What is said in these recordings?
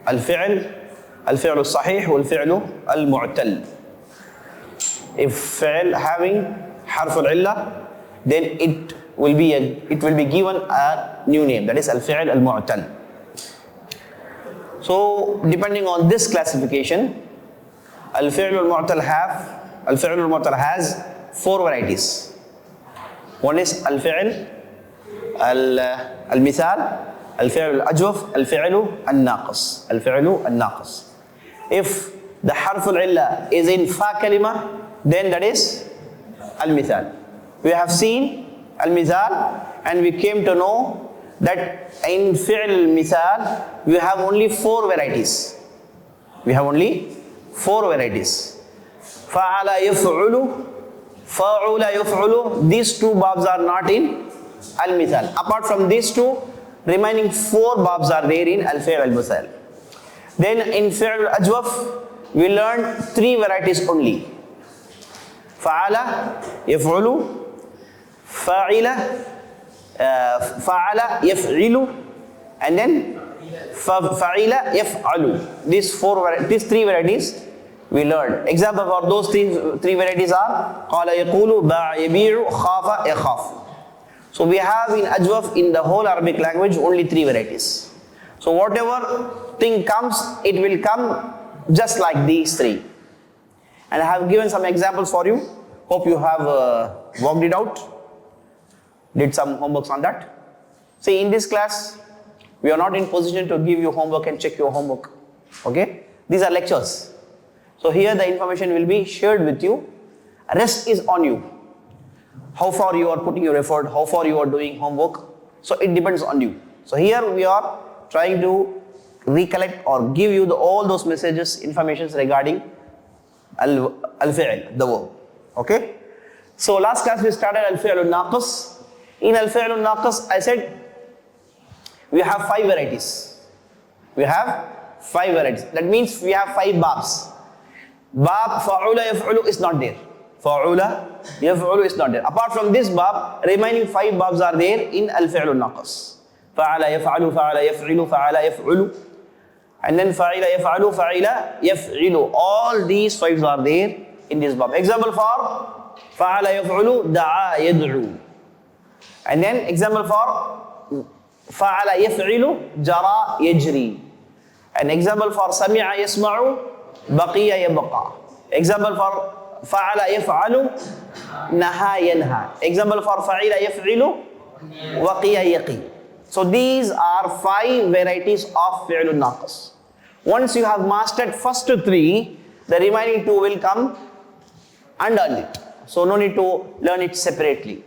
الفعل الصحيح والفعل المعتل. If فعل having حرف العلة, then it will be given a new name, that is الفعل المعتل. So depending on this classification, الفعل المعتل has 4 varieties. One is الفعل المثال, الفعل الأجوف, الفعل الناقص. If the حرف العلة is in فا كلمة, then that is المثال. We have seen المثال and we came to know that in فعل المثال we have only 4 varieties. فعل يفعل, فعل يفعل, these 2 babs are not in المثال. Apart from these 2, remaining 4 babs are there in الفعل المثال. Then in فعل الأجوف we learned 3 varieties only. فعل يفعل, فعل يفعل, and then فعل يفعل. These 3 varieties we learned. Example for those 3 varieties are قال يقول, باع يبيع, خاف يخاف. So we have in Ajwaf, in the whole Arabic language, only 3 varieties. So whatever thing comes, it will come just like these 3. And I have given some examples for you. Hope you have worked it out, did some homeworks on that. See, in this class, we are not in position to give you homework and check your homework. Okay? These are lectures. So here the information will be shared with you. Rest is on you. How far you are putting your effort, how far you are doing homework. So it depends on you. So here we are trying to recollect or give you all those messages, informations regarding al-fi'l, the verb. Okay? So last class we started al-fi'l al-naqis. In al-fi'l al-naqis, I said we have 5 varieties. That means we have 5 babs. Bab fa'ula yaf'ulu is not there. Fa'ula yaf'ulu is not there. Apart from this bab, remaining 5 babs are there in al-fi'l al-naqis. Fa'ala yaf'alu, fa'ala yaf'ilu, fa'ala yaf'ulu. And then fa'ila yaf'alu, fa'ila yaf'ilu. All these 5s are there in this bab. Example for fa'ala yaf'ulu, da'a yad'u. And then example for fa'ala yaf'ilu, jara yajri. And example for sami'a yasma'u, baqiya yabqa. Example for fa'ala yaf'alu, naha yanha. Example for fa'ila yaf'ilu, waqiya yaqi. So these are 5 varieties of fi'l al-naqis. Once you have mastered first 3, the remaining 2 will come under it. So no need to learn it separately.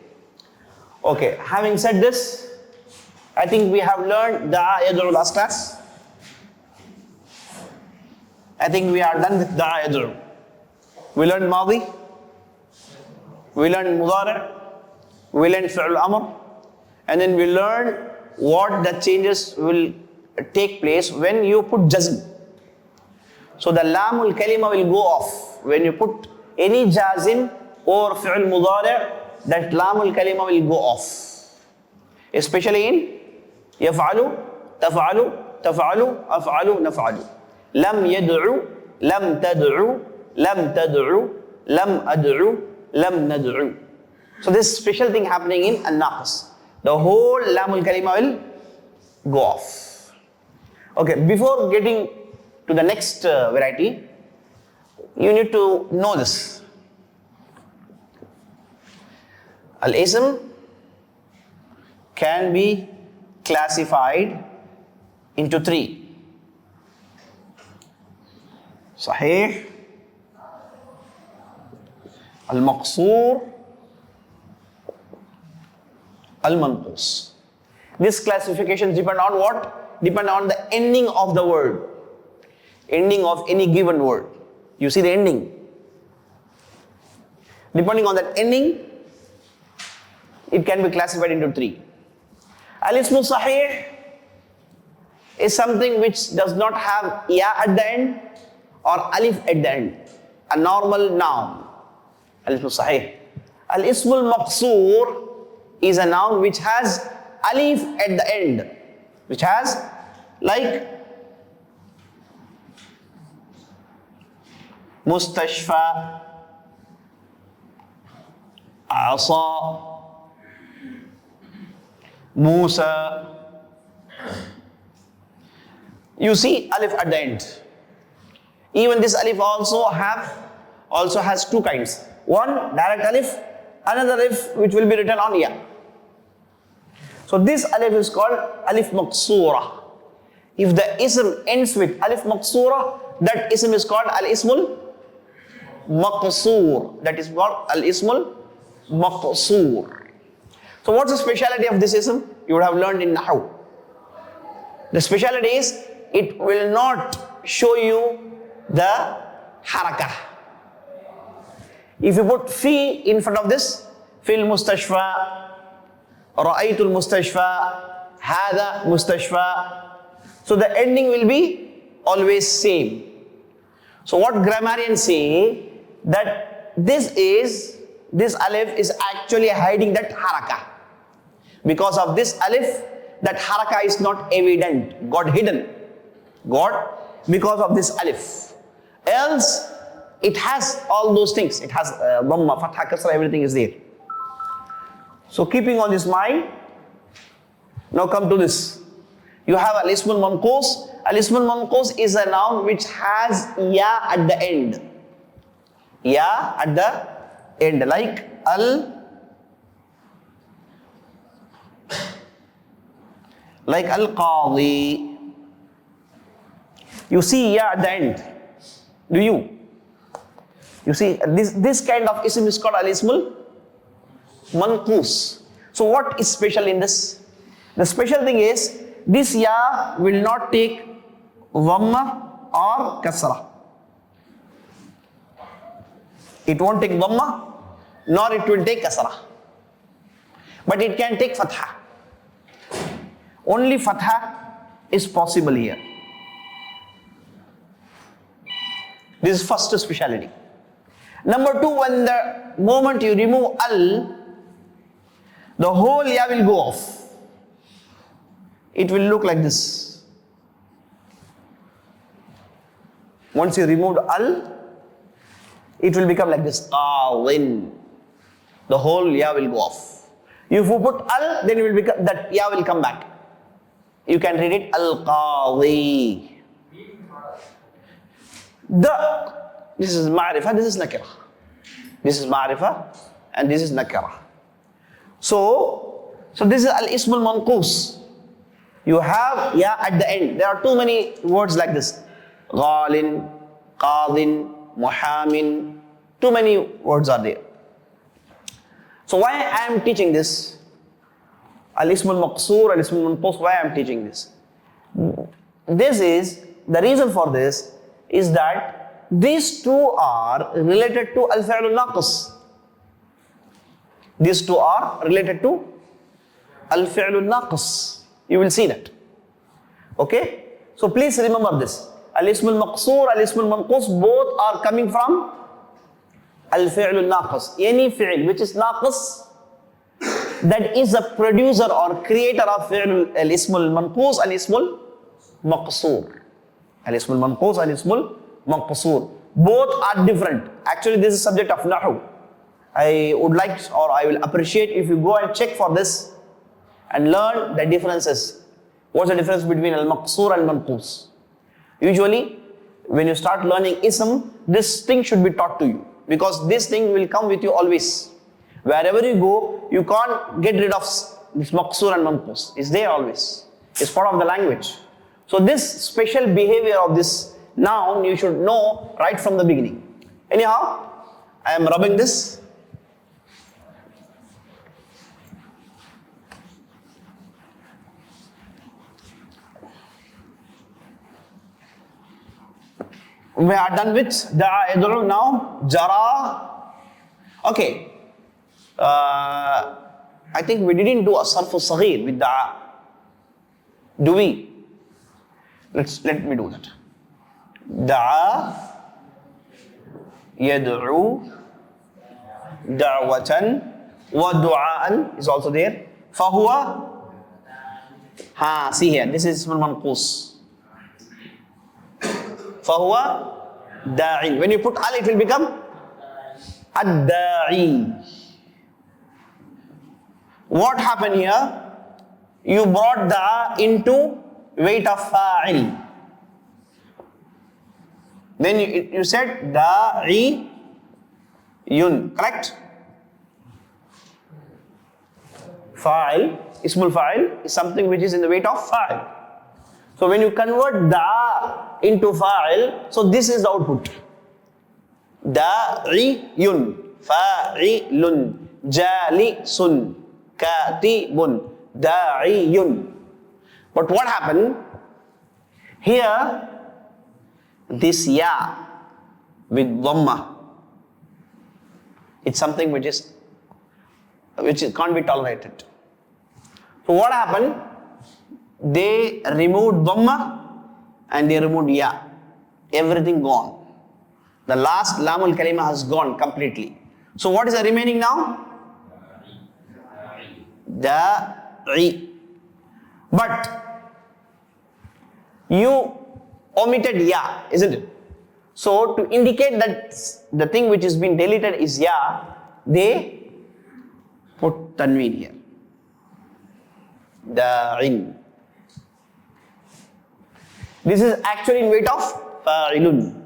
Okay, having said this, I think we have learned da'a yad'u last class. I think we are done with da'a yad'u. We learned madi, we learned mudari', we learned fi'l amr, and then we learned what the changes will take place when you put jazm. So the lamul kalima will go off. When you put any jazim or fi'l mudari', that lamul kalima will go off. Especially in yaf'alu, taf'alu, taf'alu, af'alu, naf'alu. Lam yad'u, lam tad'u, lam tad'u, lam ad'u, lam nad'u. So this special thing happening in al-naqis. The whole lamul kalima will go off. Okay, before getting to the next variety, you need to know this. Al-ism can be classified into 3. Sahih, al-maqsoor, al-manqus. This classification depend on what? Depend on the ending of the word. Ending of any given word. You see the ending. Depending on that ending, it can be classified into 3. Al-ismu sahih is something which does not have ya at the end or alif at the end. A normal noun. Al-ismu sahih. Al-ismu al-maqsoor is a noun which has alif at the end. Which has like mustashfa, asa, Musa. You see alif at the end. Even this alif also has two kinds. One direct alif, another alif which will be written on ya. So this alif is called alif maqsoora. If the ism ends with alif maqsoora, that ism is called al-ismul maqsoor. That is called al-ismul maqsoor. So what's the speciality of this ism? You would have learned in Nahu. The speciality is it will not show you the harakah. If you put fi in front of this, fil mustashfa, ra'aytul mustashfa, hada mustashfa, so the ending will be always same. So what grammarians say, that this alif is actually hiding that harakah. Because of this alif, that harakah is not evident, got hidden. Because of this alif. Else, it has all those things. It has dhamma, fatha, kasra, everything is there. So keeping on this mind, now come to this. You have al-ismul manqus. Al-ismul manqus is a noun which has ya at the end. Ya at the end, like al-qadi. You see ya at the end. Do you? You see, this kind of ism is called al-ismul manqus. So what is special in this? The special thing is, this ya will not take dhamma or kasra. It won't take dhamma, nor it will take kasra. But it can take fatha. Only fatha is possible here. This is first speciality. Number two, when the moment you remove al, the whole ya will go off. It will look like this. Once you removed al, it will become like this. Qawin. The whole ya will go off. If you put al, then it will become, that ya will come back. You can read it al-qadi. This is ma'rifah, this is nakirah. This is ma'rifah and this is nakirah. So this is al-ismul manqus. You have ya at the end. There are too many words like this. Ghalin, qadin, muhamin. Too many words are there. So why I am teaching this? Al-ismul maqsoor, al-ismul manqus, why I am teaching this? This is, the reason for this is that these two are related to al-fi'l al-naqis. These two are related to al-fi'l al-naqis. You will see that. Okay? So please remember this. Al-ism al-maqsoor, al-ism al-manqus, both are coming from al-fi'l al-naqis. Any fi'l which is naqis, that is a producer or creator of fi'l al-ism al-manqus, al-ism al-maqsoor. Al-ism al-manqus, al-ism al-maqsoor. Both are different. Actually, this is subject of Nahu. I would like, or I will appreciate if you go and check for this and learn the differences. What's the difference between al-maqsoor and manqus? Usually, when you start learning ism, this thing should be taught to you, because this thing will come with you always. Wherever you go, you can't get rid of this maqsoor and manqus. It's there always. It's part of the language. So this special behavior of this noun, you should know right from the beginning. Anyhow, I am rubbing this. We are done with da'a yad'u. Now jara. Okay. I think we didn't do a sarf al-saghir with da'a. Do we? Let me do that. Da'a yad'u da'watan wa du'a'an is also there. Fahuwa See here, this is ismul manqus. Fahuwa da'in. When you put al, it will become ad-da'i. What happened here? You brought da into weight of fa'il. Then you said da'i yun, correct? Fa'il, ismul fa'il is something which is in the weight of fa'il. So when you convert da into fa'il, so this is the output. Da'iyun, fa'ilun, jalisun, katibun, da'iyun. But what happened? Here, this ya with dhamma, it's something which can't be tolerated. So what happened? They removed dhamma and they removed ya. Everything gone. The last lamul kalima has gone completely. So what is the remaining now? Da'i. But you omitted ya, isn't it? So to indicate that the thing which has been deleted is ya, they put tanween here. Da'in. This is actually in weight of fa'ilun.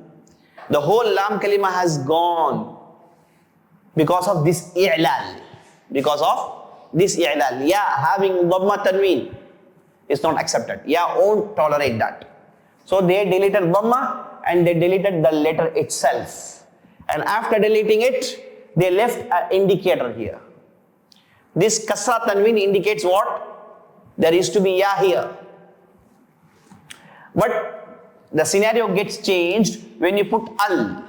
The whole lam kalima has gone because of this i'lal. Because of this i'lal. Ya having dhamma tanween is not accepted. Ya won't tolerate that. So they deleted dhamma and they deleted the letter itself. And after deleting it, they left an indicator here. This kasra tanween indicates what? There is to be ya here. But the scenario gets changed when you put al.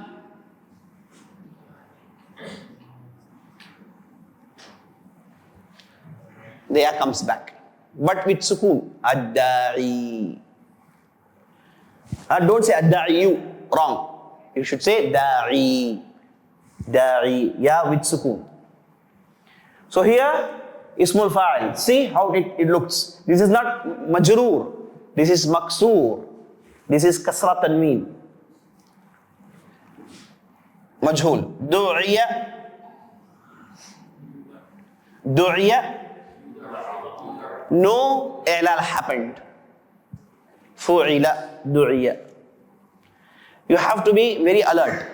The ya comes back. But with sukoon. Ad-da'i. Don't say ad-da'iyu. Wrong. You should say da'i. Da'i. Ya with sukoon. So here, ismul fa'il. See how it looks. This is not majroor. This is maksur. This is kasra tanween. Majhul. Du'iya. Du'iya. No i'lal happened. Fu'ila. Du'iya. You have to be very alert.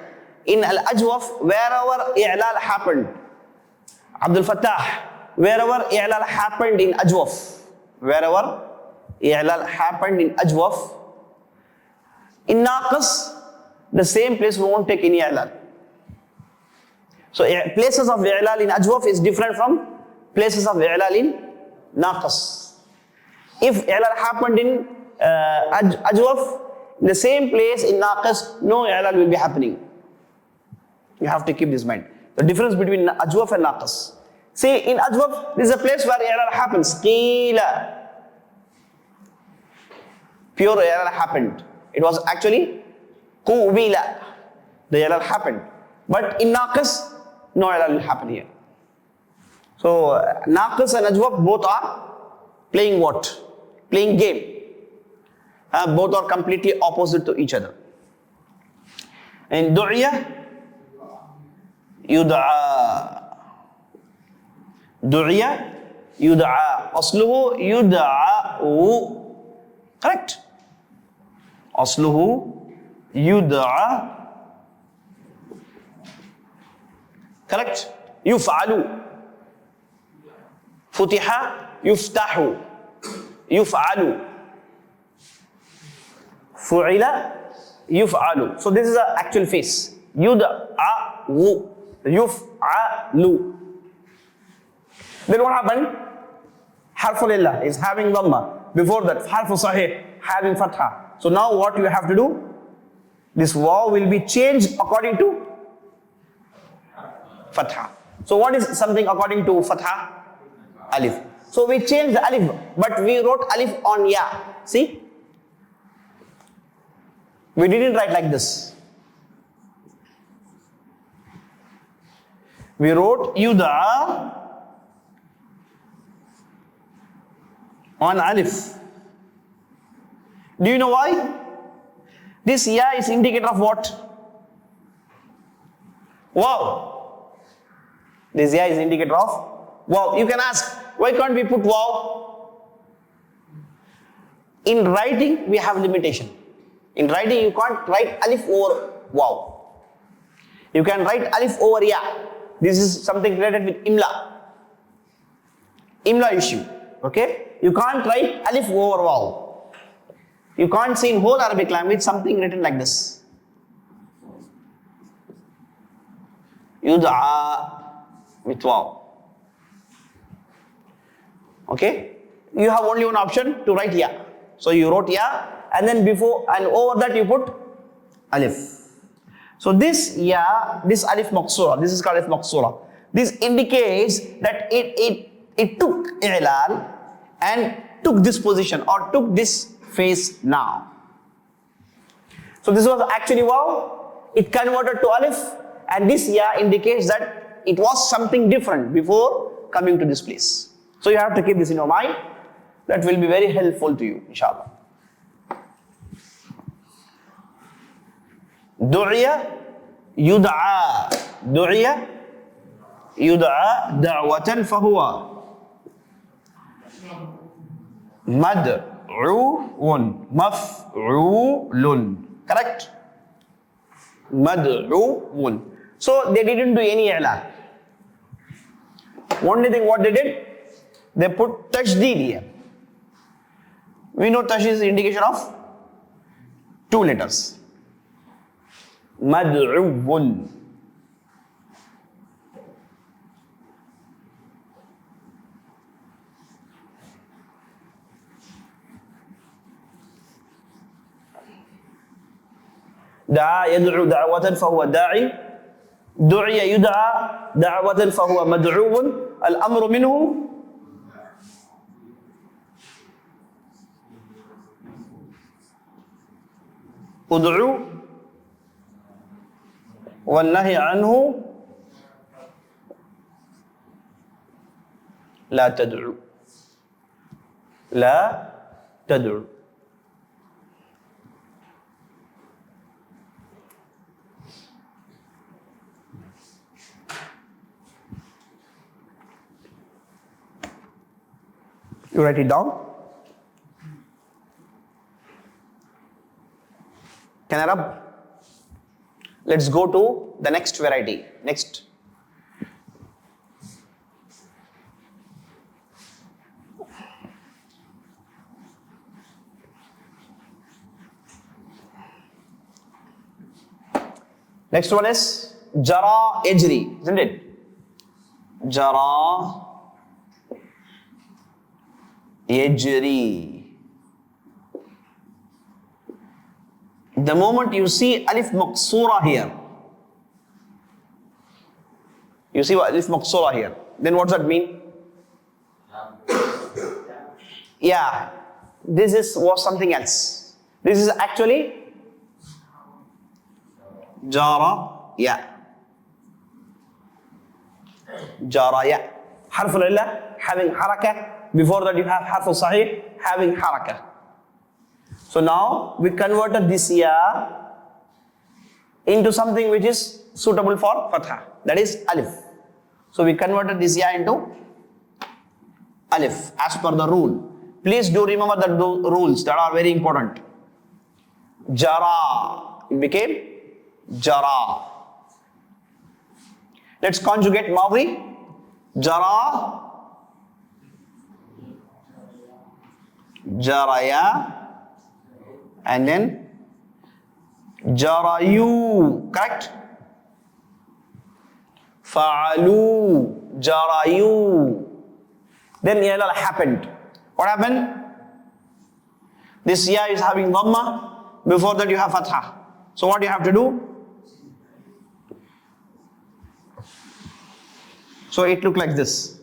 In al-ajwaf, wherever i'lal happened, Abdul Fattah, wherever i'lal happened in ajwaf, wherever i'lal happened in ajwaf, in naqas, the same place we won't take any i'lal. So places of i'lal in ajwaf is different from places of i'lal in naqas. If i'lal happened in ajwaf, in the same place in naqas, no i'lal will be happening. You have to keep this in mind. The difference between ajwaf and naqas. See, in ajwaf, this is a place where i'lal happens. Qila. Pure i'lal happened. It was actually qubila. The i'lal happened. But in naqas, no i'lal will happen here. So, naqas and ajwaf both are playing what? Playing game. Both are completely opposite to each other. And du'iya, yud'a. Du'iya, yud'a. Asluhu yud'a'u. Correct? Asluhu yud'a. Correct? Yuf'alu. Futiha, yuftahu. Yuf'alu. Fu'ila, yuf'alu. So this is the actual face. Yud'a'u. Yuf'alu. Then what happened? Harful illah is having dhamma. Before that, harful sahih having fatha. So now what you have to do? This waw will be changed according to fatha. So what is something according to fatha? Alif. So we changed the alif, but we wrote alif on ya. See? We didn't write like this. We wrote yud'a on alif. Do you know why? This ya is indicator of what? Wow. This ya is indicator of wow. You can ask, why can't we put wow? In writing, we have limitation. In writing, you can't write alif over wow. You can write alif over ya. This is something related with imla. Imla issue. Okay? You can't write alif over wow. You can't see in whole Arabic language something written like this. Yud'a with wow. Okay? You have only one option to write ya. So you wrote ya, and then before and over that you put alif. So this ya, this alif maqsura, this is called alif maqsura. This indicates that it took i'lal and took this position or took this face now. So this was actually wow. It converted to alif, and this ya indicates that it was something different before coming to this place. So you have to keep this in your mind. That will be very helpful to you, inshallah. Du'iya yud'a. Du'iya yud'a da'watan fahuwa mad'uun maf'ulun. Correct? Mad'uun. So they didn't do any i'lal. Only thing what they did, they put tajdeed here. We know tash is indication of two letters. Mad'uun. دعا يدعو دعوة فهو داعي. دعي يدعى دعوة فهو مدعو. الأمر منه ادعو والنهي عنه لا تدعو. لا تدعو. You write it down. Can I rub? Let's go to the next variety. Next. Next one is jara yajri, isn't it? Jara yajri. The moment you see alif maqsura here, you see alif maqsura here, then what does that mean? Yeah, was something else. This is actually jara ya. Jara ya. Harf al-illa having haraka. Before that you have harf al-sahih having haraka. So now we converted this ya into something which is suitable for fatha, that is alif. So we converted this ya into alif as per the rule. Please do remember the rules that are very important. Jara, it became jara. Let's conjugate madi. Jara, jaraya, and then jarayu, correct? Fa'alu, jarayu. Then i'lal happened. What happened? This ya is having dhamma. Before that you have fatha. So what you have to do? So it looked like this.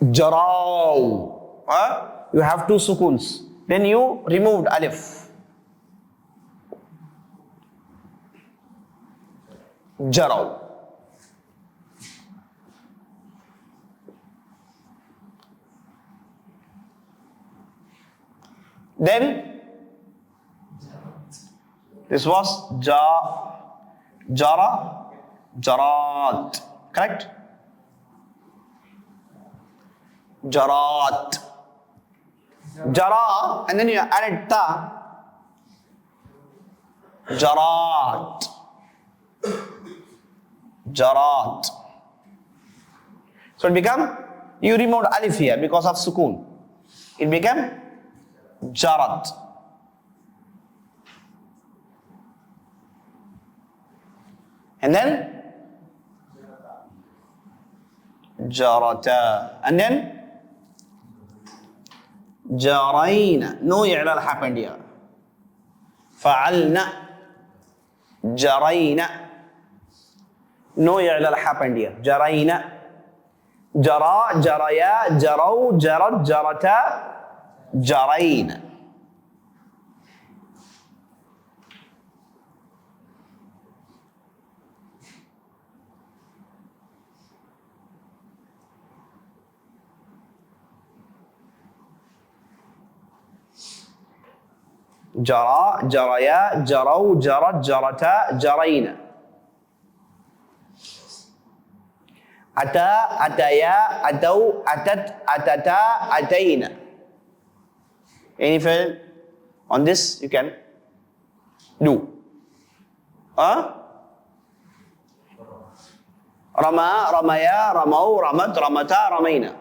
Jaraw. You have two sukuns. Then you removed alif. Jaraw. Then this was jara, jarat. Correct? Jarat. Jara, and then you added ta. Jarat. Jarat. So it became, you removed alif here because of sukoon. It became jarat. And then jarata. And then jarayna. No i'lal happened here. Fa'alna. Jarayna. No i'lal happened here. Jarayna. Jara, jaraya, jaraw, jarat, jarata, jarayna. Jara, jaraya, jaraw, jarat, jarata, jarayna. Ata, ataya, ataw, atat, atata, atayna. Any fail on this you can do. Rama, ramaya, ramaw, ramat, ramata, ramayna.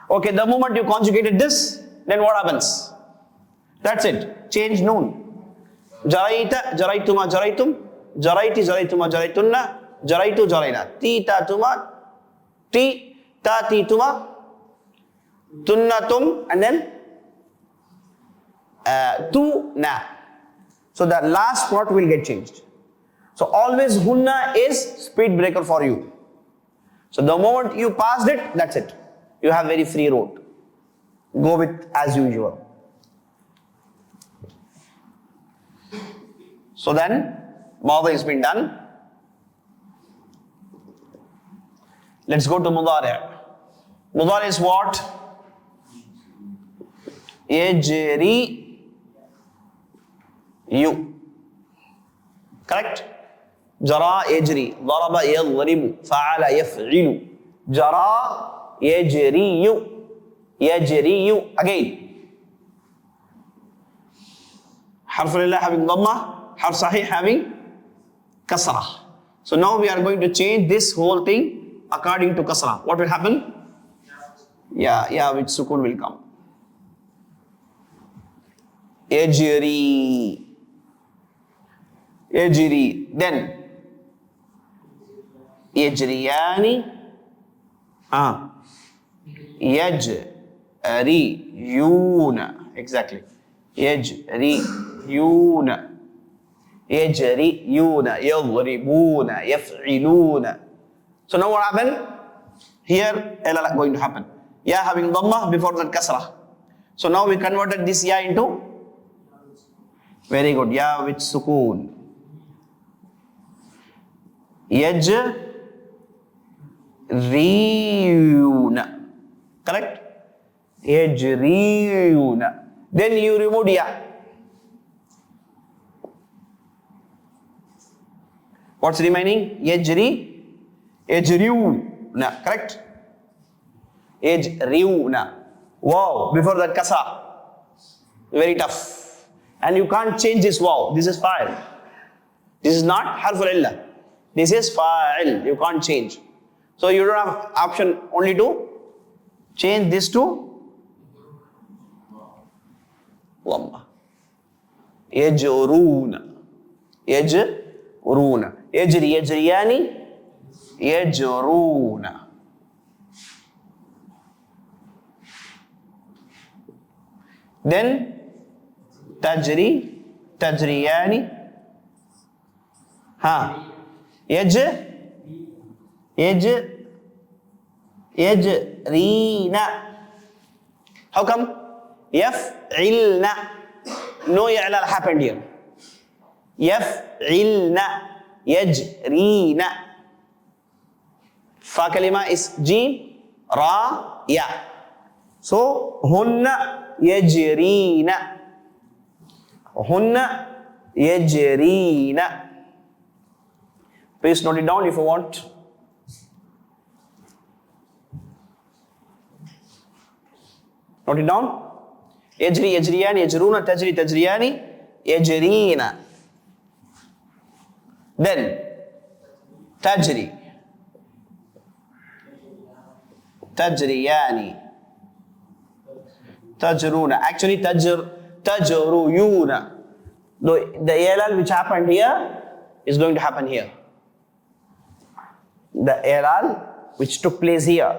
Okay, the moment you conjugated this, then what happens? That's it. Change noon. Jaraita, jaraituma, jaraitum. Jaraiti, jaraituma, jaraitunna. Jaraitu, jaraina. Ti, ta, tuma. Ti, ta, ti, tuma. Tunna, tum. And then tu, na. So the last part will get changed. So always hunna is speed breaker for you. So the moment you passed it, that's it. You have very free road. Go with as usual. So then, Mada has been done. Let's go to Mudari'. Mudari' is what? Yajri you. Correct? Jara yajri. Daraba yadribu. Fa'ala yaf'ilu. Jara yajri you. Yajri you. Again. Harf lillah having dhamma. Harf sahih having kasrah. So now we are going to change this whole thing according to kasrah. What will happen? Yeah, which sukoon will come. Yajri. Yajri. Then yajriyani. Yajriyuna. Exactly. Yajriyuna. Yajriyuna. Yadribuna. Yaf'iluna. So now what happened? Here, ilal going to happen. Ya having dhamma before that kasrah. So now we converted this ya into? Very good. Ya with sukoon. Yajriyuna. Correct? Yajriyuna. Then you remove ya. What's remaining? Yajriuna. Correct? Yajriuna. Wow. Before that kasra. Very tough. And you can't change this wow. This is fa'il. This is not harful illah. This is fa'il. You can't change. So you don't have option only to change this to dhamma. Yajruna. Yajruna. Yajri, yajriyani. Yajruna. Then tajri, tajriyani. Yajrina. How come? Yaf'ilna. No i'lal happened here. Yaf'ilna. Yajrina. Fa kalima is jim, ra, ya. So hunna يجرين. هن يجرين. Please note it down if you want. Note it down. يجري يجريان يجرون تجري تجريان يجرين. Then تجري تجريان تجرون. Actually تجريون. The ELL which happened here is going to happen here. The ELL which took place here,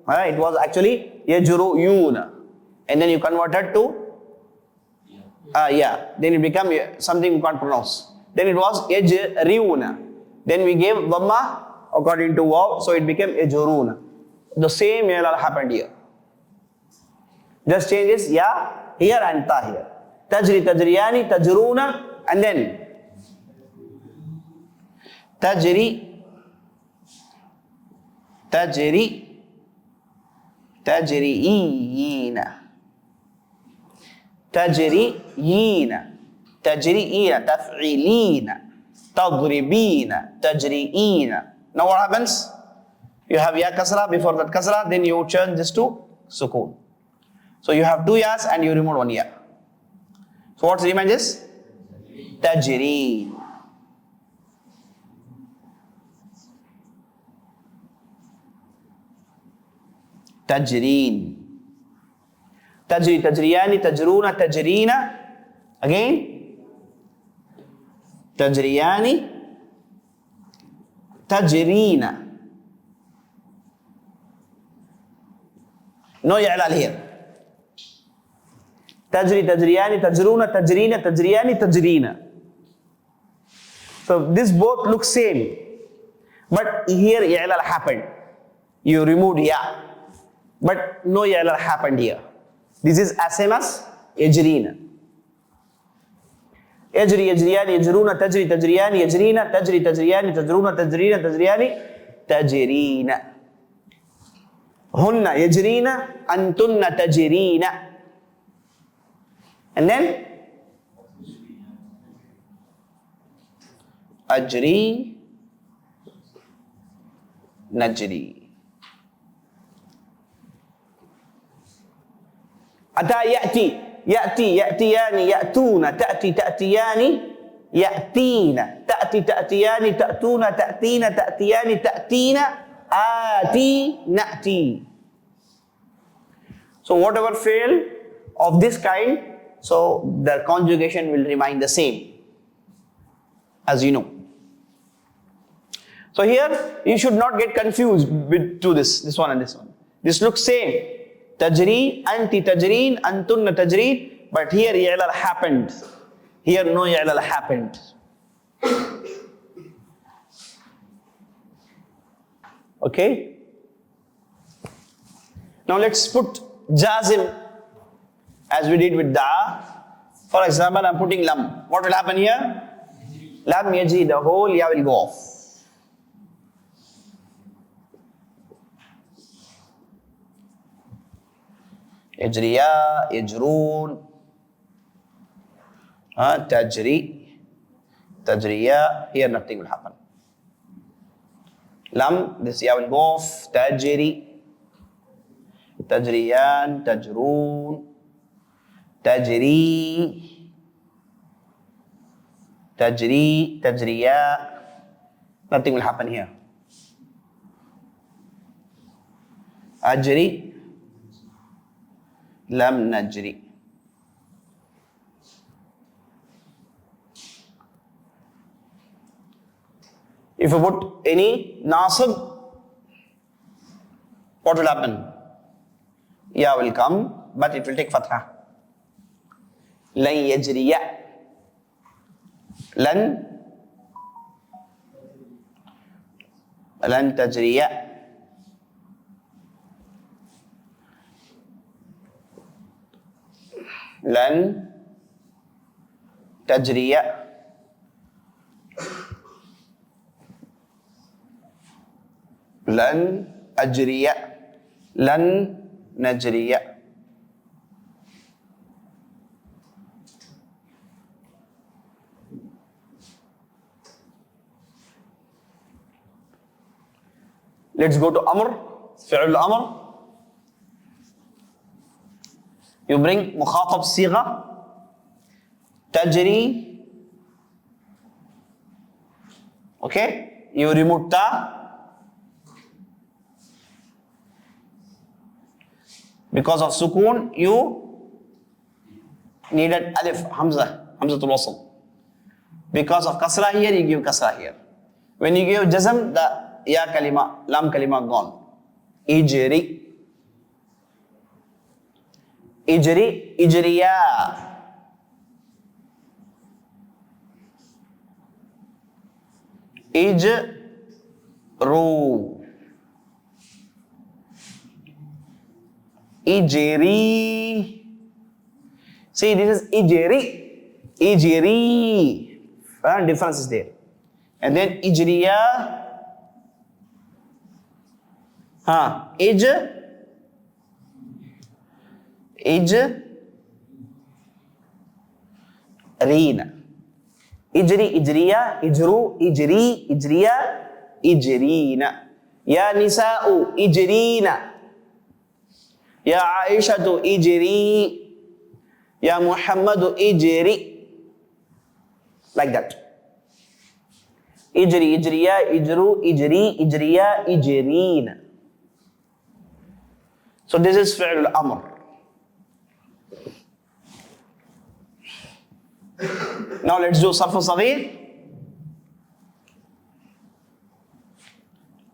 it was actually يجريون, and then you converted to then it became something you can't pronounce. Then it was يجريون. Then we gave dhamma according to waw, so it became يجرون. The same ELL happened here. Just changes ya here and ta here. Tajri tajriyani tajruna, and then tajri tajri tajriyina tajriyina tajriyina taf'ilina tadribina tajriyina. Now what happens? You have ya kasra, before that kasra, then you change this to sukoon. So you have two yas and you remove one ya. So what's the remains is tajreen. Tajreen. Tajri tajriyani tajruna tajreena. Again tajriyani tajreena. No i'lal here. Tajri tajriyani tajruna tajreena tajriyani tajreena. So this both look same, but here i'lal happened. You removed ya, but no i'lal happened here. This is as same as yajreena. Yajri yajriyani yajruna tajri tajriyani yajreena tajri tajriyani tajruna tajreena tajriyani tajreena. Hunna yajreena antunna tajreena. And then ajri najri. Ata ya'ti ya'ti ya'tiyani ya'tuna ta'ti ta'tiyani ya'tina ta'ti ta'tiyani ta'tuna ta'tina ta'tiyani ta'tina ati na'ti. So whatever failed of this kind, so the conjugation will remain the same, as you know. So here you should not get confused with this one and this one. This looks same. Tajri, anti tajreen, antunna tajreen, but here i'lal happened. Here no i'lal happened. Okay. Now let's put jazim as we did with da. For example, I'm putting lam. What will happen here? Lam yajri, the whole ya will go off. Yajriya, yajroon, tajri, tajriya. Here nothing will happen. Lam, this ya will go off. Tajri, tajriyan, tajroon, tajri, tajri, tajriya. Nothing will happen here. Ajri, lam najri. If you put any nasib, what will happen? Ya will come, but it will take fatha. Lan yajriya. Lan tajriya. Lan tajriya. Lan ajriya. Lan najriya. Let's go to Amr, Fi'l Amr. You bring Mukhatab Sigha, Tajri, okay? You remove Ta. Because of Sukoon, you needed Alif, Hamzatul Wasl. Because of Kasra here, you give Kasra here. When you give Jazm, the Ya Kalima, Lam Kalima gone. Ijri. Ijri, Ijriya. Ijru. Ijri. See, this is Ijri. Ijri. Difference is there. And then Ijriya. Ijrina. Ijri, Ijriya, Ijru, Ijri, Ijriya, Ijrina. Ya Nisa'u, Ijrina. Ya Aishatu, Ijri. Ya Muhammadu, Ijri. Like that. Ijri, Ijriya, Ijru, Ijri, Ijriya, Ijrina. So this is Fi'l Amr. Now let's do Sarf Saghir.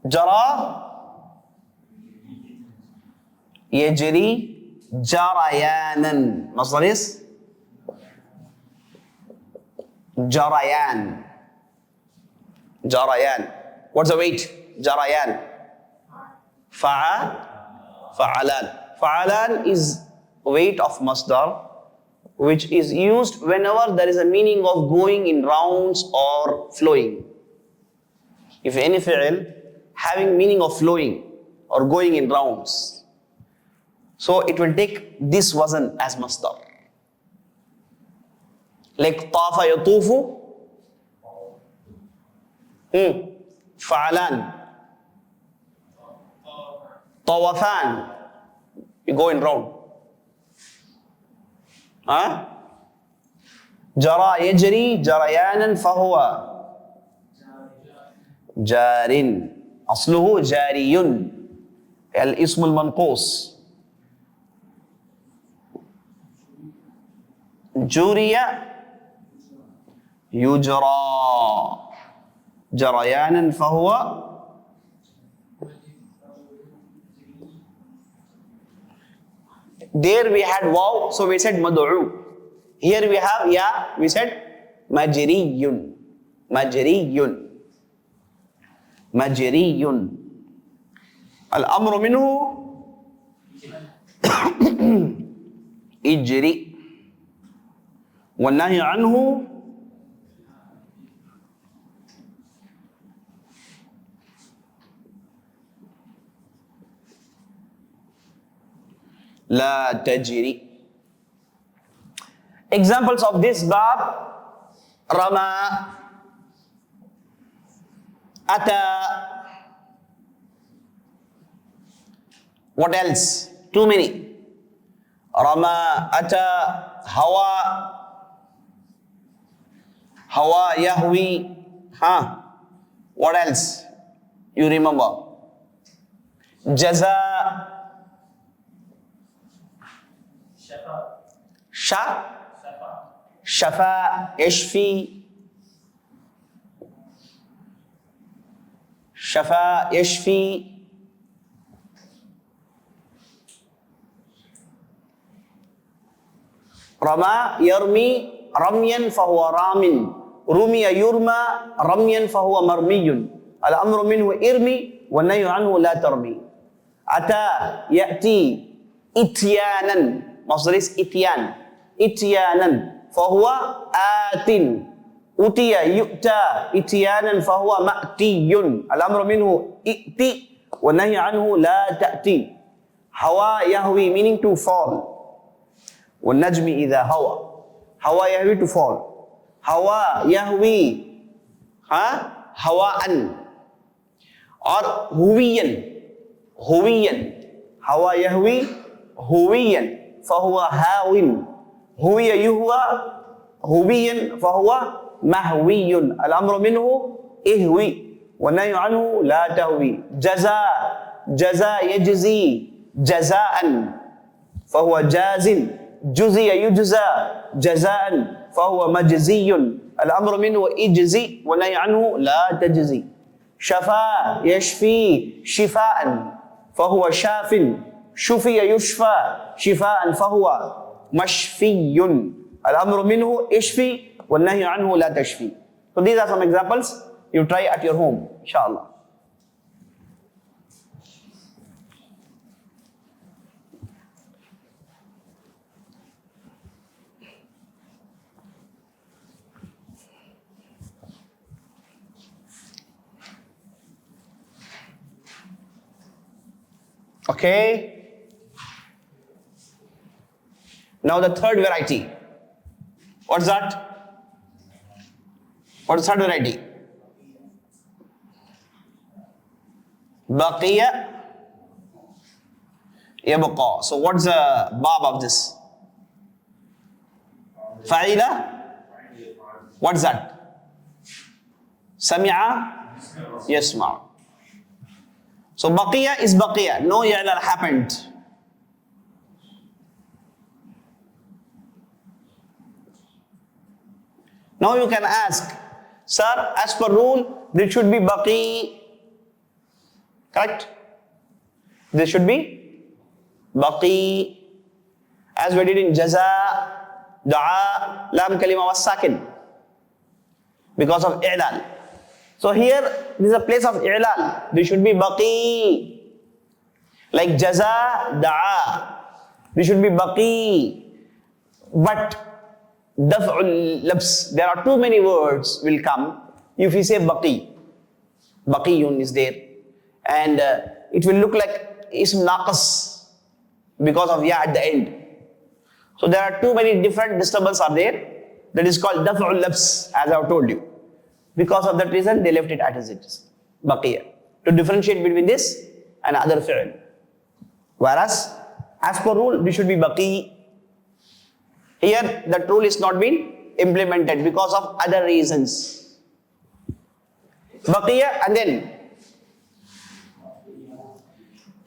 Jara, Yajri, Jarayanan. Masdar is Jarayan. Jarayan. What's the weight? Jarayan. Fa'alan. Fa'alan is weight of masdar, which is used whenever there is a meaning of going in rounds or flowing. If any fi'l having meaning of flowing or going in rounds, so it will take this wazn as masdar. Like tafa yatufu, fa'alan. Tawafan, you go in round. Jara yajri jarayanan fahuwa jarin. Asluhu jariyun. Al-ismul manqus. Juriya yujra. Jarayanan fahuwa there we had waw, so we said mad'u. Here we have ya, we said majriyun. Majriyun. Majriyun. Al-amru minhu ijri. Wal-nahy anhu la tajri. Examples of this bab: Rama, Ata. What else? Too many. Rama, Ata, Hawa, Hawa, Yahwi. What else? You remember? Jaza. Shafa, Yashfi. Shafa, Yashfi. Rama, Yarmi, Ramyan fahuwa ramin. Rumiya yurma, Ramyan fahuwa marmiyun. Al-amru minhu irmi, wa nahyu anhu la tarmi. Ata, Ya'ti, Ityanan. Masdar is Ityan. Ityanan fahuwa atin. Utiya yu'ta ityanan fahuwa ma'tiyun. Al-amru minhu i'ti wa nahyu anhu la ta'ti. Hawa yahwi, meaning to fall. Wal najmi idha hawa. Hawa yahwi, to fall. Hawa yahwi, hawa'an. or huwiyan. Hawa yahwi, huwiyan, fahuwa hawin. Huwiya yuhwa, huwiyan, fahuwa mahwiyun. Al-amru minhu ihwi, wa nahyu anhu la tahwi. Jaza yajzi, jazaan, fahuwa jazin. Juziya yujza, jazaan, fahuwa majziyun. Al-amru minhu ijzi, wa nahyu anhu la tajzi. Shafa yashfi, shifaan, fahuwa shafin. Shufiya yushfa, shifaan, fahuwa mashfiyun. Al-amru minhu ishfi, wa nahyu anhu la tashfi. So these are some examples. You try at your home, inshallah. Okay. Now the third variety. What's that? What's the third variety? Baqiya yabqa. So what's the bab of this? Fa'ila? What's that? Sami'a yasma'. So baqiya is baqiya. No i'lal happened. Now you can ask, sir, as per rule, this should be baqi. Correct? This should be baqi. As we did in jaza, da'a, lam kalima was sakin. Because of i'lal. So here, this is a place of i'lal. This should be baqi. Like jaza, da'a. This should be baqi. But daf'ul labs, there are too many words will come. If you say baqi, baqiyun is there. And it will look like ism naqas because of ya at the end. So there are too many different disturbances are there. That is called daf'ul labs, as I have told you. Because of that reason, they left it as it is, baqiya, to differentiate between this and other fi'l. Whereas, as per rule, this should be baqi. Here, that rule is not been implemented because of other reasons. Baqiya and then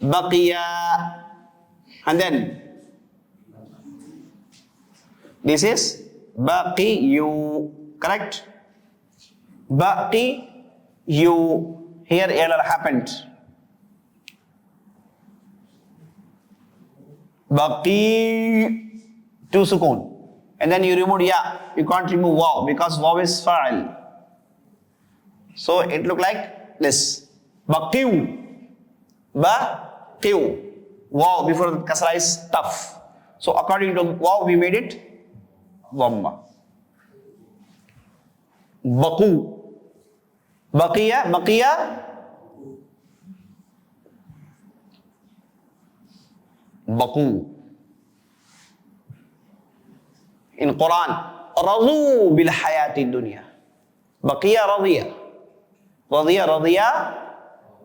baqiya and then this is baqiyu, correct? Baqiyu, here error happened. Baqi, two sukoon. And then you remove ya. You can't remove waw because waw is fa'il. So it look like this. Baqiyu. Baqiyu. Waw before the kasra is tough. So according to waw we made it dhamma. Baqu. Baqiya. Baqiya. Baqu. In Qur'an, radu bil hayati dunya. Baqiya radiya. Radiya radiya.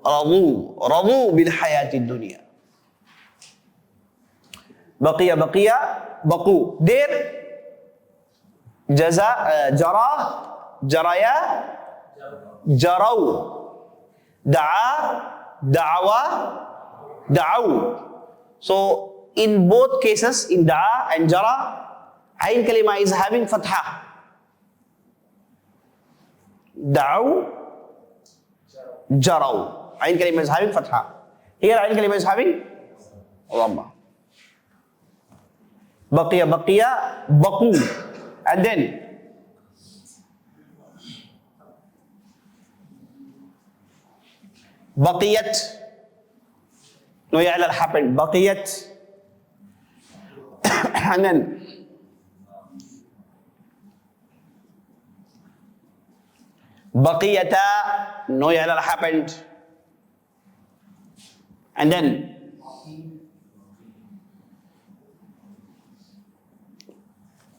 Radu. Radu bil hayati dunya. Baqiya baqiya. Baqu. There. Jaza. Jara. Jaraya. Jarau. Da'a. Da'awa. Da'aw. So in both cases, in da'a and jara, ayn kalima is having fatha. Da'aw, jarau. Ayn kalima is having fatha. Here ayn kalima is having dhamma. Baqiya, baqiya, baqu. And then baqiyat. No i'lal happened. Baqiyat. And then baqiyata. No i'lal happened. And then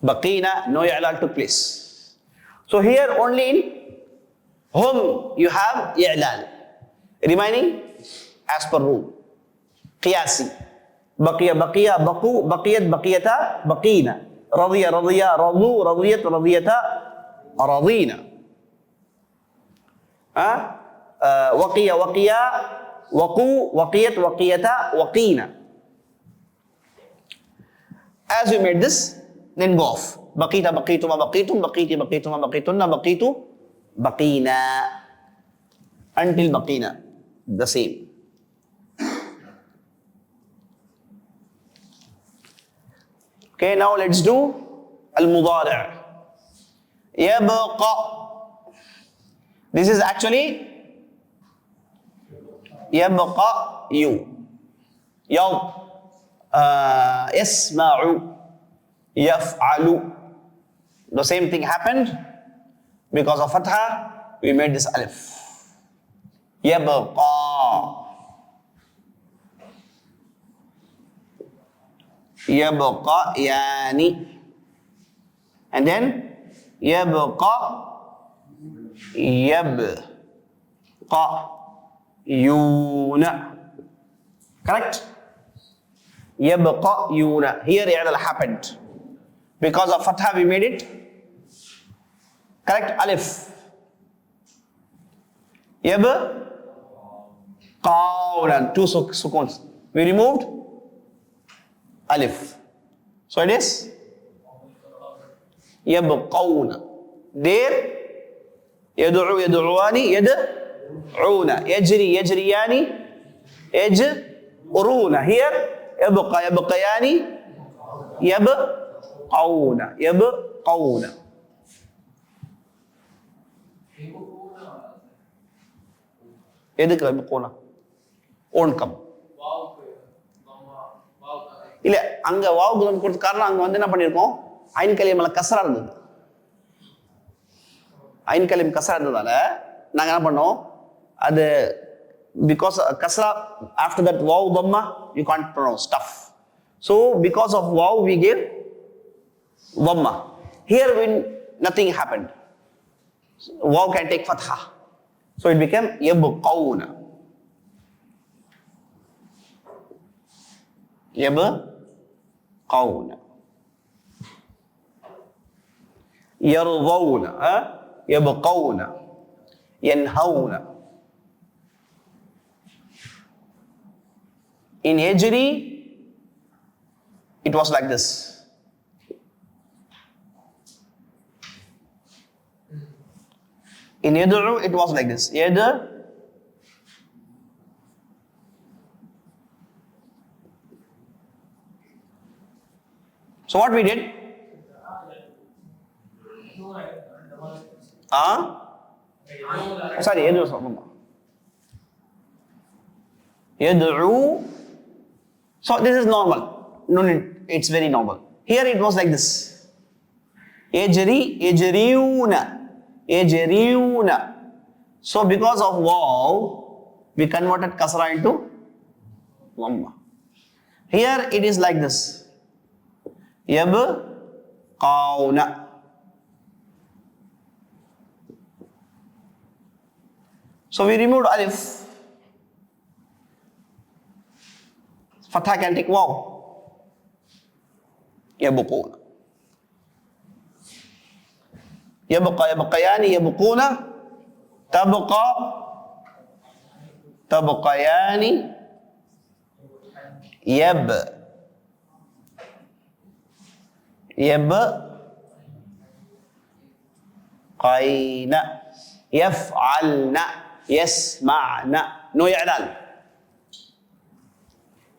baqina. No i'lal took place. So here only in hum you have i'lal. remaining as per rule. Qiyasi. Baqiya, baqiya, baqu, baqiyat, baqiyata, baqina. Radiya, radiya, radu, radiyat, radiyata, radina. Waqiya, waqiya, waqu, waqiyat, waqiyata, waqina. As we made this, then go off. Baqita, baqituma, baqitum, baqiti, baqituma, baqitunna, baqitu, baqina. Until baqina. The same. Okay, now let's do al-mudari'. Yabqa. This is actually yabqa you. Yasma'u. Yaf'alu. The same thing happened because of fatha. We made this alif. Yabqa. Yabqa yani. And then yabqa yabqa yuna. Correct? Yabqa yuna. Here i'dal happened. Because of fatha we made it. Correct? Alif. Yabqa. Two sukuns. We removed alif. So it is yabqawna. There yad'u yad'uani yad'una. Yajri yajriyani yajruna. Here yabqa yabqayani yabqawna. Yabqawna. எதுக்கு yabqawna? Won't come. இல்ல அங்க வாவுக்கு நம்ம கொடுத்த காரணம் அங்க வந்து என்ன பண்ணிருக்கோம் ஐன் கலிமல கஸ்ரா இருந்தது ஐன் கலிம் கஸ்ரா இருந்ததால நாங்க என்ன பண்ணோம் அது because kasra after that waw dhamma you can't pronounce tough so because of waw we gave dhamma here when nothing happened waw can take fatha so it became yabqawna يبقون يرضون يبقون ينهون In Hijri it was like this. In Yad'u it was like this. Yad'u. So what we did? Sorry, yad'u. So this is normal. No need, it's very normal. Here it was like this. Yajri, yajriuna. Yajriuna. So because of waw, we converted kasra into dhamma. Here it is like this. Yabqawna. So we removed alif. Fatha can take waw. Yabquna. Yabqa yabqayani yabquna. Tabqa. Tabqayani. يبقين يفعلن يسمعن no i'dal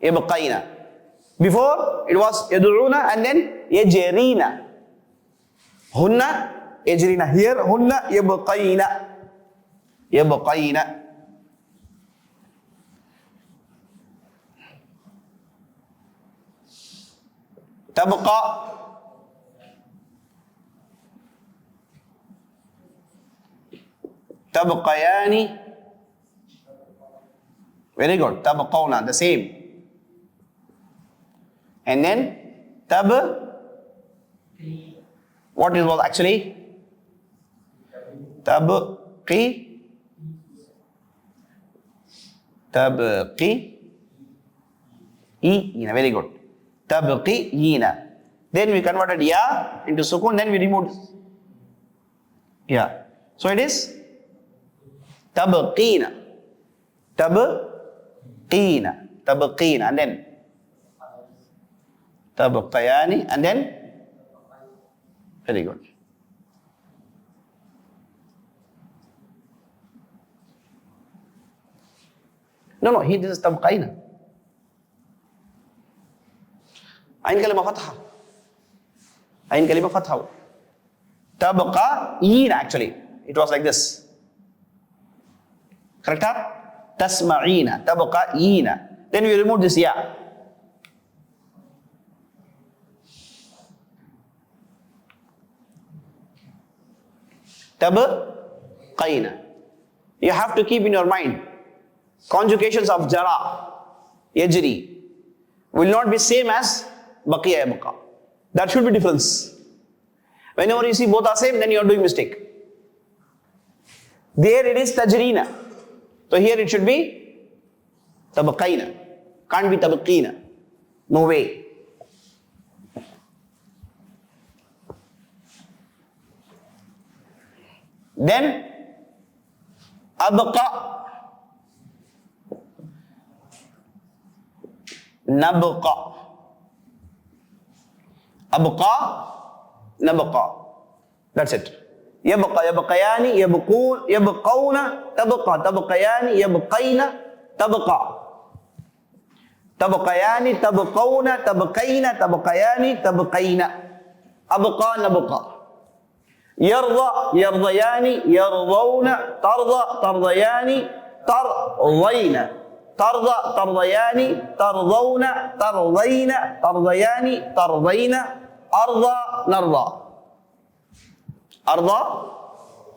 يبقين before it was يدعون and then يجرين هن يجرين here هن يبقين يبقين تبقى تبقيان very good تبقون the same and then what it was actually تبقي Tabqiina. Very good. Tabqiina. Then we converted ya into sukun, then we removed ya. So it is tabqiina. Tabqiina. Tabqiina. And then tabqayani. And then very good. No, here this is tabqayna. Ain kalima fatha. Ain kalima fatha. Tabqayina actually. It was like this. Correct? Tasma'ina. Tabqayina. Then we remove this ya. Tabqayna. You have to keep in your mind, conjugations of jara, yajri will not be same as baqiya yabqa. That should be difference. Whenever you see both are same, then you are doing mistake. There it is tajreena. So here it should be tabqayna. Can't be tabqina. No way. Then abqa, nabqa, abqa, nabqa. That's it. Yabqa, yabqayani, yabqun, yabqawna, tabqa, tabqayani, yabqayna, tabqa. Tabqayani, tabqawna, tabqayna, tabqayani, tabqayna. Abqa, nabqa. يرضى يرضيان يرضون ترضى ترضيان ترضين ترضى ترضيان ترضون ترضين ترضيان ترضين أرضى نرضى أرضى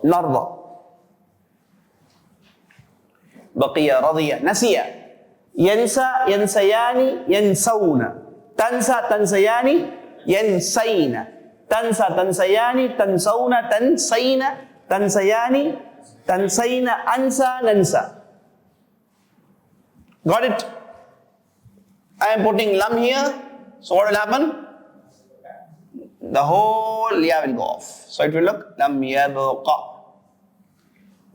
نرضى بقي رضي نسي ينسى ينسيان ينسون تنسى تنسيان ينسين تنسى تنسيان تنسون تنسين تنسيان تنسين أنسى ننسى. Got it? I am putting lam here. So what will happen? The whole ya will go off. So it will look lam yabqa.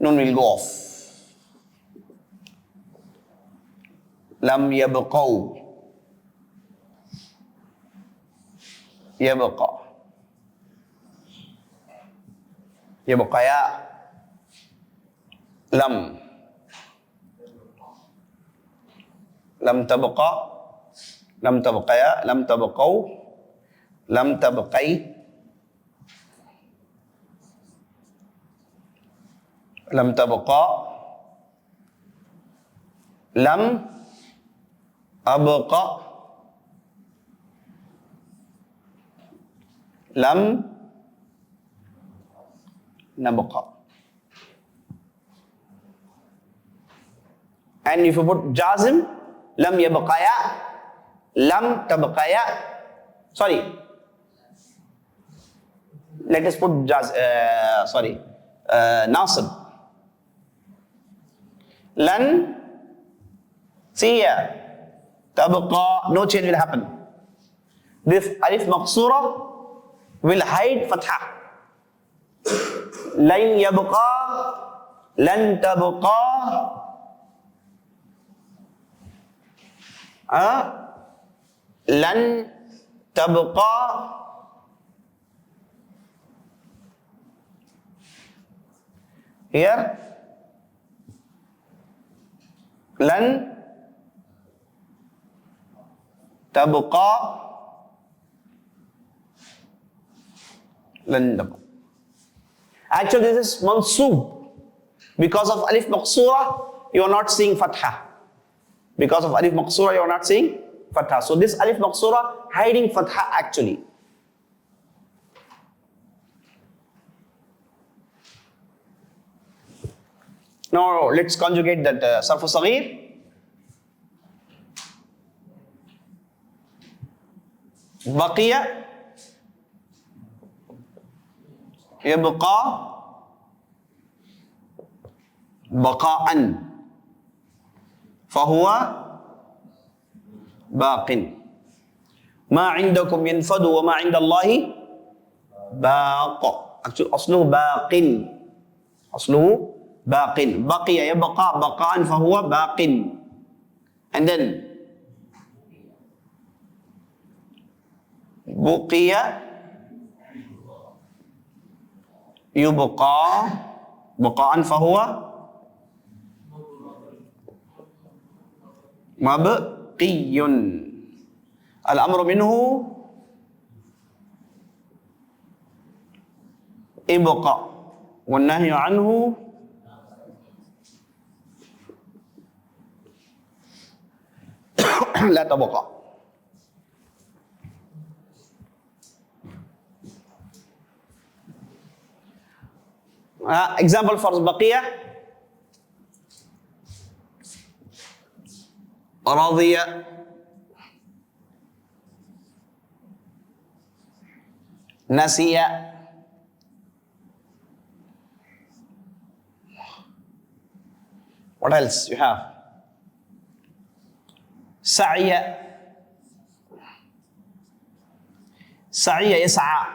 Nun will go off. Lam yabqaw. Yabqa. Yabqaya. Lam. Lam tabqa. Lam tabqaya. Lam tabqaw. Lam tabqay. Lam tabqa. Lam abqa. Lam nabqa. And if you put jazim, lam yabqaya, lam tabqaya. Sorry. Let us put nasib. Lan, see here, tabqa, no change will happen. This alif maqsura will hide fatha. Lan yabqa, lan tabqa, lan tabqa, here, lan tabqa, lan tabqa. Actually, this is mansoob. Because of alif maqsura, you are not seeing fatha. Because of alif maqsura, you are not seeing fatha. So this alif maqsura hiding fatha actually. Now let's conjugate that sarf saghir. Baqiya. Yabqa. Baqa'an. فهو باق. ما عندكم ينفد وما عند الله باق. أصله باق. أصله باق. بقي يبقى بقاء فهو باق. And then بقي يبقى بقاء فهو مبقي. الأمر منه ابقى والنهي عنه لا تبقى. Example for بقية: رضي نسي what else you have سعي سعي يسعى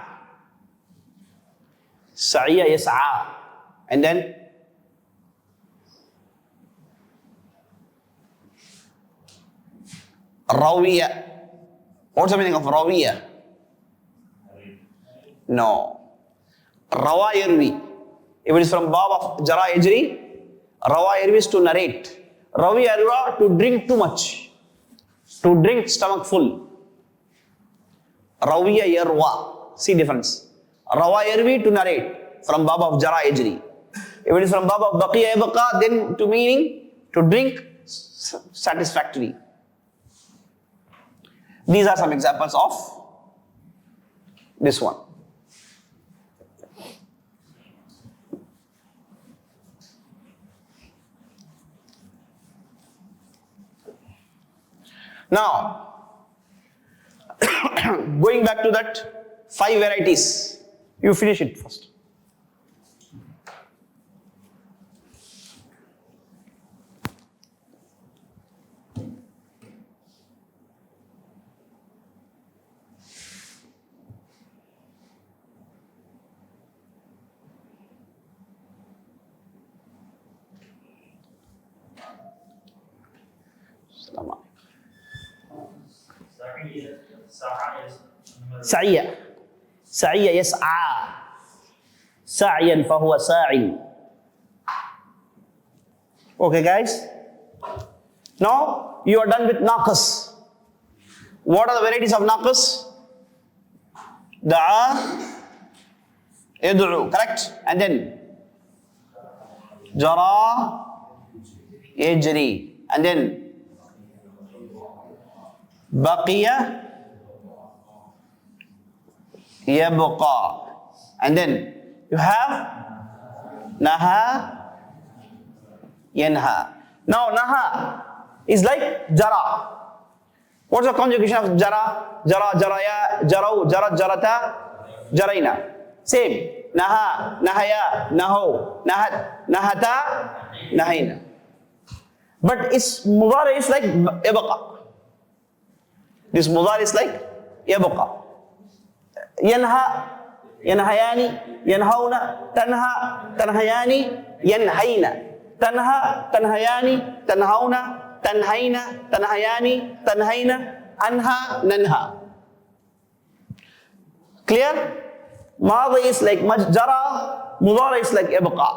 سعي يسعى and then روية. What's the meaning of روية? No. Rawa yarwi. If it is from Bab of Jara Yajri, Rawa yarwi is to narrate. Rawi yarwa to drink too much. To drink stomach full. Rawiya yarwa. See difference. Rawa yarwi to narrate from Bab of Jara Yajri. If it is from Bab of Baqiya Yabqa, then to meaning to drink satisfactory. These are some examples of this one. Now, going back to that 5 varieties, you finish it first. سعي سعي يسعى سعيا فهو ساعي. Okay guys, now you are done with naqas. What are the varieties of naqas? Da'a, yad'u, correct? And then jara, yajri, and then baqiya, yabqa, and then you have naha, yanha. Now naha is like jara. What's the conjugation of jara? Jara, jaraya, jarau, jarat, jarata, jaraina. Same. Naha, nahaya, naho, nahat, nahata, nahaina. But its mudari is like yabqa. This mudari is like yabqa. ينهى ينهيان ينهون تنهى تنهيان ينهين تنهى تنهيان تنهون تنهين تنهيان تنهين أنهى ننهى. Clear? ماضي is like جرى, مضارع is like يبقى.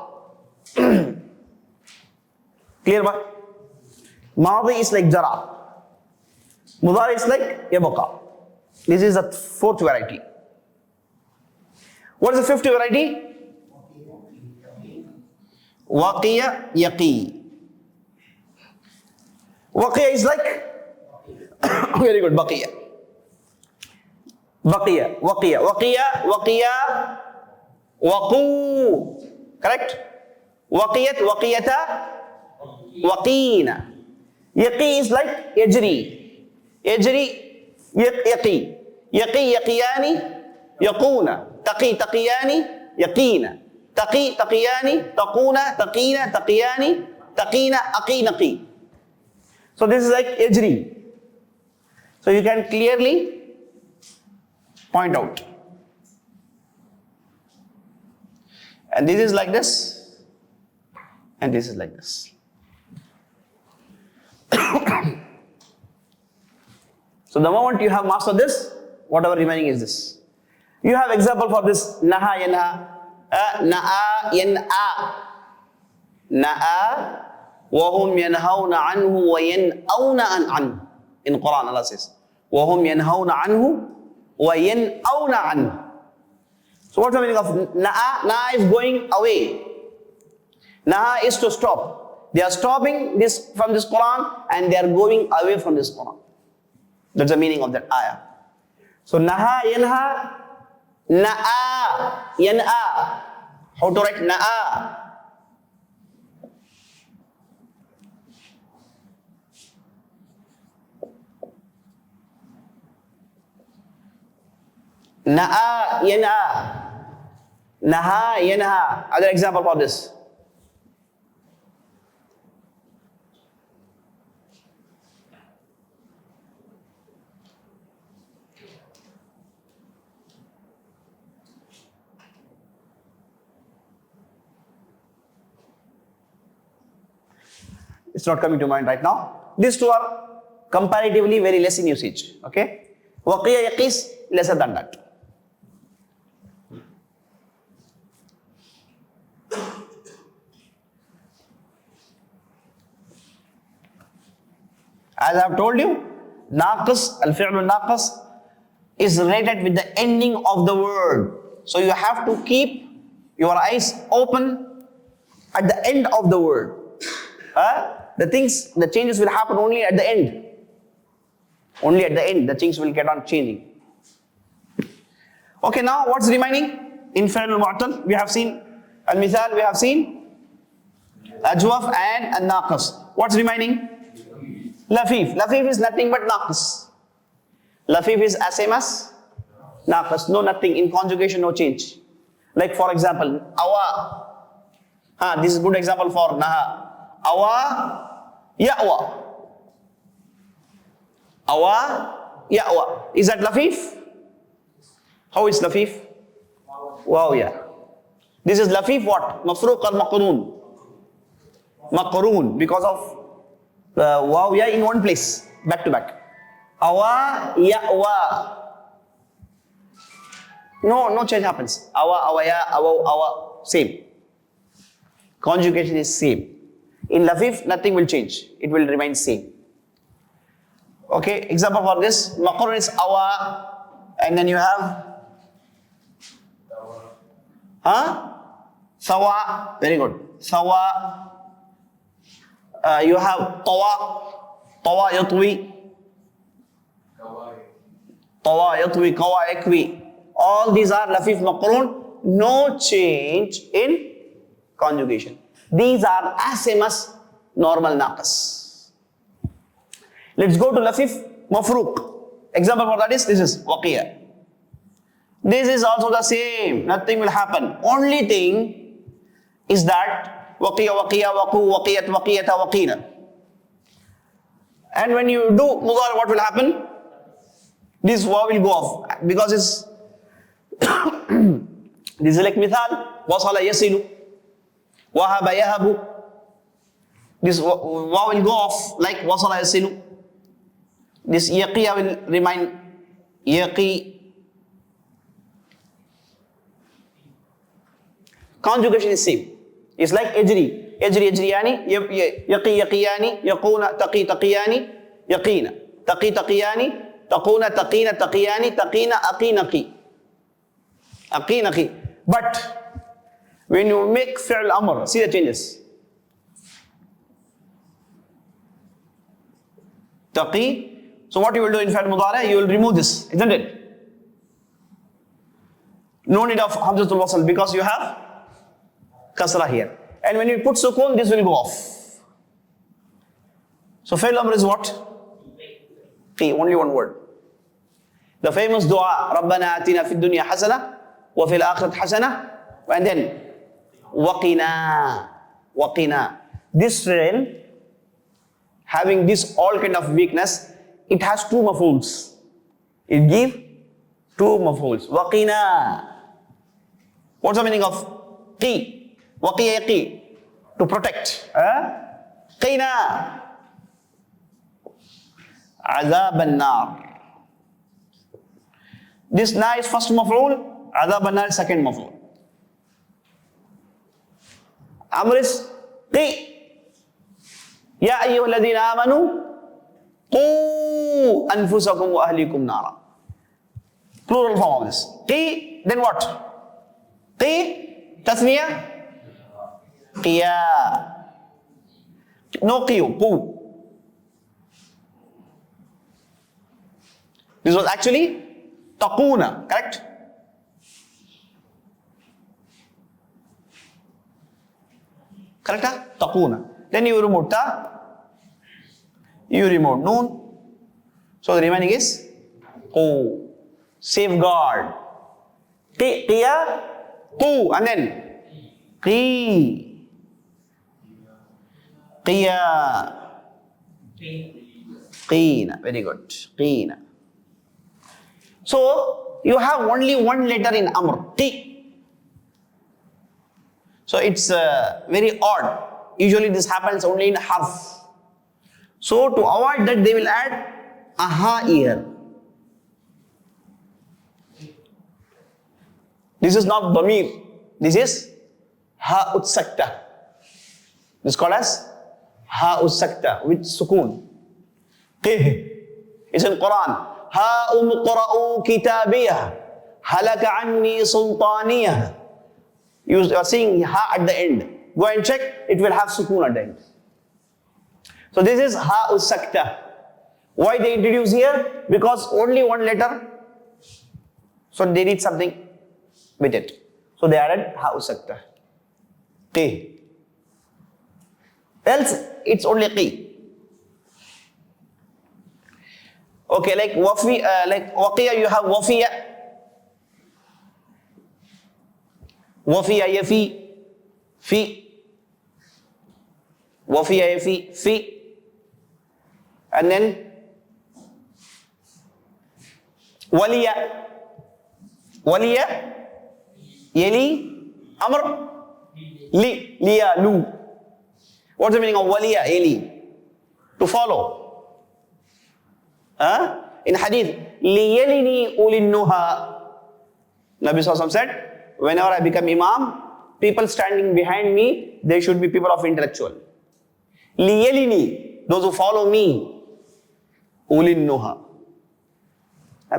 Clear ba? ماضي is like جرى, مضارع is like يبقى. This is the 4th variety. What is the 5th variety? Waqiya, yaqi. Waqiya is like very good. Baqiya. Baqiya, waqiya, waqiya, waqiya, waqu. Correct? Waqiyat, waqiyata, waqina. Yaqi is like yajri. Yajri, yaqi. Yaqi, yaqiyani, yaquna. تقي تقيان يقينا تقي تقيان تقون تقين تقيان تقين أقي نقي. So this is like ejri. So you can clearly point out. And this is like this, and this is like this. So the moment you have mastered this, whatever remaining is this. You have example for this, naha yanha, na'a yan'a, na'a وَهُمْ يَنْهَوْنَ عَنْهُ وَيَنْأَوْنَ عَنْهُ. In Qur'an Allah says, وَهُمْ يَنْهَوْنَ عَنْهُ وَيَنْأَوْنَ عَنْهُ. So what's the meaning of na'a? Na'a is going away. Na'a is to stop. They are stopping this from this Qur'an and they are going away from this Qur'an. That's the meaning of that ayah. So naha yanha, na'a yan'a. How to write na'a? Na'a yan'a. Naha yanha. Other example for this. It's not coming to mind right now. These two are comparatively very less in usage. Okay? Waqiya yaqis, lesser than that. As I have told you, naqis, al-fi'l naqis is related with the ending of the word. So you have to keep your eyes open at the end of the word. The changes will happen only at the end. Only at the end, the things will get on changing. Okay, now what's remaining? In fi'l al-mu'tal, we have seen al-mithal, we have seen ajwaf and al-naqis. What's remaining? Lafif. Lafif is nothing but naqis. Lafif is same as naqis. No nothing. In conjugation, no change. Like for example, awa. This is a good example for naha. Awa, ya'wa. Awa, ya'wa. Is that lafif? How is lafif? Wow, yeah. This is lafif what? Mafruq or maqroon? Maqroon, because of wow, yeah, in one place, back to back. Awa, ya'wa. No change happens. Awa, awaya, awa, same. Conjugation is same. In lafif, nothing will change. It will remain same. Okay, example for this, maqroon is awa, and then you have sawa, very good. Sawa. You have tawa yatwi, kawa yakwi. All these are lafif maqroon, no change in conjugation. These are as same as normal naqas. Let's go to lafif mafruq. Example for that is, this is waqiya. This is also the same, nothing will happen. Only thing is that waqiya, waqiya, waqu, waqiyat, waqiyata, waqina. And when you do mudhari, what will happen? This waw will go off because it's this is like mithal, wasala yasilu, wahaba yahabu. This waw will go off like wasala yasilu. This yaqiya will remain yaqi. Conjugation is same. It's like ejri. Ejri ejriyani, yaqi yaqiyani, yaquna taqi taqiyani, yaqina. Taqi taqiyani, taquna taqina taqiyani, taqina aqinaqi. Aqinaqi. But when you make fi'l amr, see the changes. Taqi. So what you will do in fi'l mudari, you will remove this, isn't it? No need of hamzatul wasl because you have kasra here. And when you put sukun, this will go off. So fi'l amr is what? Qi, only one word. The famous dua, Rabbana atina fid dunya hasana, wa fil akhirat hasana, and then waqina. This fi'l having this all kind of weakness, it has two maf'uls. It gives two maf'uls. Waqina. What's the meaning of qi? Waqiya yaqi. To protect. Qina. Azab an-nar. This na is first maf'ul, azab an-nar is second maf'ul. Amr is qi. Ya ayyuhalladhina amanu qu anfusakum wa ahlikum nara. Plural form of this. Qi, then what? Qi, tathniya, qiya. No qiyu, qu. This was actually taquna, correct? Correct? Taquna. Then you remove ta, you remove noon. So the remaining is qu. Safeguard. Qiya, qu, and then qi. Qiya. Qina. Very good. Qina. So you have only one letter in Amr, T. So it's very odd. Usually this happens only in harf. So to avoid that, they will add a ha here. This is not damir. This is ha utsakta. This is called as ha utsakta with sukoon. Qih. It's in Qur'an. Ha umqra'u kitabiyah. Halaka anni sultaniyah. You are seeing ha at the end. Go and check, it will have sukoon at the end. So this is ha utsakta. Why they introduce here? Because only one letter. So they need something with it. So they added ha utsakta. Qi. Else it's only qi. Okay, like wafi, like waqiya, you have wafiya. Wafiya yafi, fi. Wafiya yafi, fi. And then waliya. Waliya, yali, amr, li, liya, lu. What's the meaning of waliya, yali? To follow. In hadith, liyalini ulin nuha. Nabi Sallallahu said, whenever I become imam, people standing behind me, they should be people of intellectual. Liyalini, those who follow me, ulin nuha,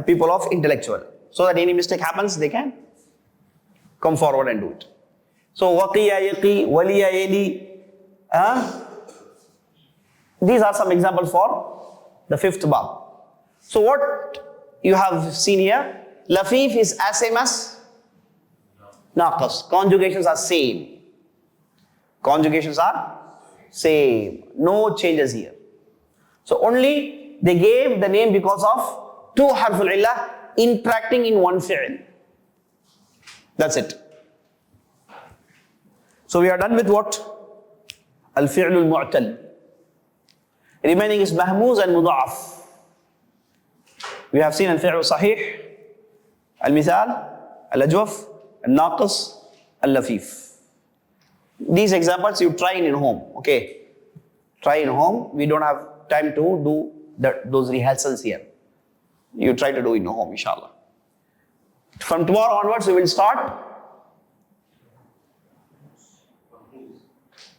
people of intellectual. So that any mistake happens, they can come forward and do it. So waqiya yaqi, waliya yali. These are some examples for the fifth bab. So what you have seen here, lafif is as same as naqas. Conjugations are same. Conjugations are same. No changes here. So only they gave the name because of two harful illah interacting in one fi'l. That's it. So we are done with what? Al-fi'l al-mu'tal. Remaining is mahmuz and mudha'af. We have seen al-fi'l sahih, al-mithal, al-ajwaf, al-naqis, al-lafif. These examples you try in home, okay? Try in home. We don't have time to do those rehearsals here. You try to do in home, inshallah. From tomorrow onwards, we will start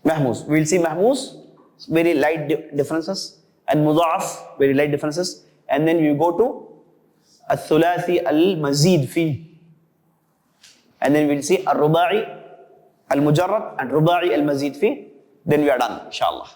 mahmuz. We will see mahmuz, very light differences, and mudha'af, very light differences. And then we go to al-thulathi al-mazid fi. And then we will see al-ruba'i al-mujarrad and ruba'i al-mazid fi. Then we are done, inshallah.